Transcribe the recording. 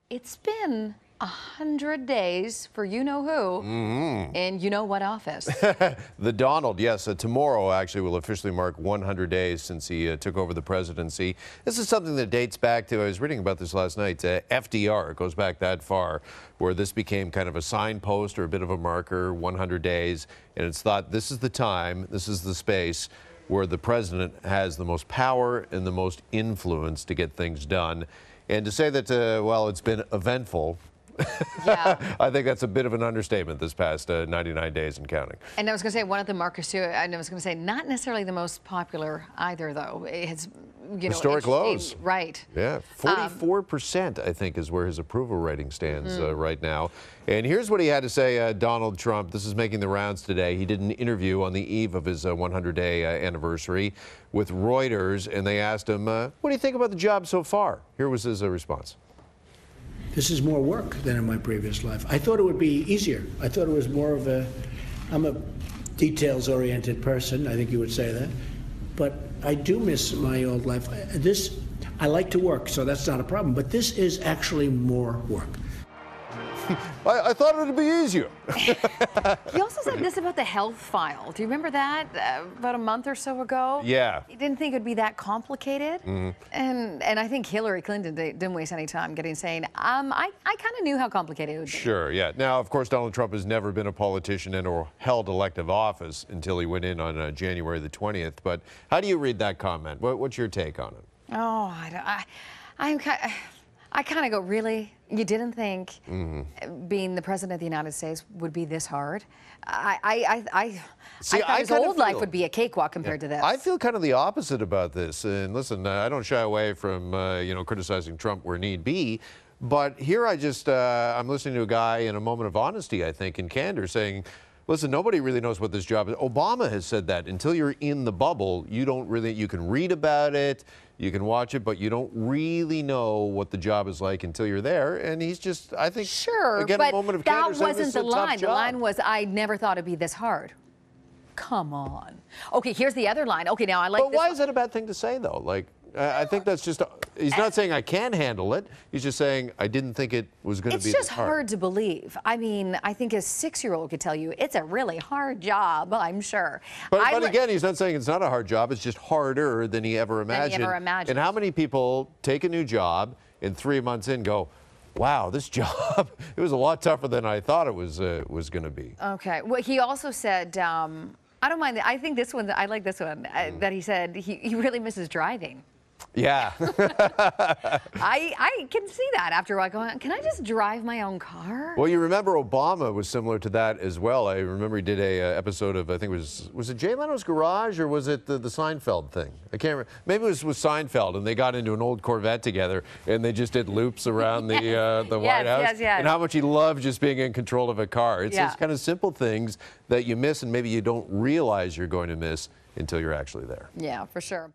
It's been 100 days for you-know-who in you-know-what office. The Donald, yes. Tomorrow actually will officially mark 100 days since he took over the presidency. This is something that dates back to, I was reading about this last night, FDR. It goes back that far, where this became kind of a signpost or a bit of a marker, 100 days. And it's thought this is the time, this is the space where the president has the most power and the most influence to get things done. And to say that, well, it's been eventful, Yeah. I think that's a bit of an understatement this past 99 days and counting. And I was going to say one of the markers too, and I was going to say not necessarily the most popular either, though. It's, you know, historic lows. Right. Yeah, 44% I think is where his approval rating stands right now. And here's what he had to say, Donald Trump. This is making the rounds today. He did an interview on the eve of his 100-day anniversary with Reuters, and they asked him, what do you think about the job so far? Here was his response. This is more work than in my previous life. I thought it would be easier. I thought it was more of I'm a details-oriented person, I think you would say that. But I do miss my old life. I like to work, so that's not a problem. But this is actually more work. I thought it would be easier. He also said this about the health file. Do you remember that about a month or so ago? Yeah. He didn't think it would be that complicated. And I think Hillary Clinton didn't waste any time saying, I kind of knew how complicated it would be. Sure, yeah. Now, of course, Donald Trump has never been a politician and or held elective office until he went in on January the 20th. But how do you read that comment? What's your take on it? Oh, I kind of go, really? You didn't think being the president of the United States would be this hard? I thought his old life would be a cakewalk compared to this. I feel kind of the opposite about this. And listen, I don't shy away from, criticizing Trump where need be. But here I'm listening to a guy in a moment of honesty, I think, in candor, saying, listen, nobody really knows what this job is. Obama has said that until you're in the bubble, you can read about it, you can watch it, but you don't really know what the job is like until you're there. And he's just, I think, sure, again, but a moment of that candor saying wasn't this is a the tough line. job. The line was, I never thought it'd be this hard. Come on. Okay, here's the other line. Okay, now I like this. But why is that a bad thing to say, though? Like, I think that's just, he's not saying I can handle it. He's just saying I didn't think it was going to be this hard. It's just hard to believe. I mean, I think a 6-year-old could tell you it's a really hard job, I'm sure. But again, he's not saying it's not a hard job. It's just harder than he ever imagined. And how many people take a new job and 3 months in go, wow, this job, it was a lot tougher than I thought it was going to be. Okay. Well, he also said, I don't mind. I think this one, I like this one, that he said he really misses driving. Yeah. I can see that after a while going, can I just drive my own car? Well, you remember Obama was similar to that as well. I remember he did a episode of, I think it was it Jay Leno's Garage or was it the Seinfeld thing? I can't remember. Maybe it was with Seinfeld, and they got into an old Corvette together and they just did loops around the White House. Yes. And how much he loved just being in control of a car. It's those kind of simple things that you miss and maybe you don't realize you're going to miss until you're actually there. Yeah, for sure.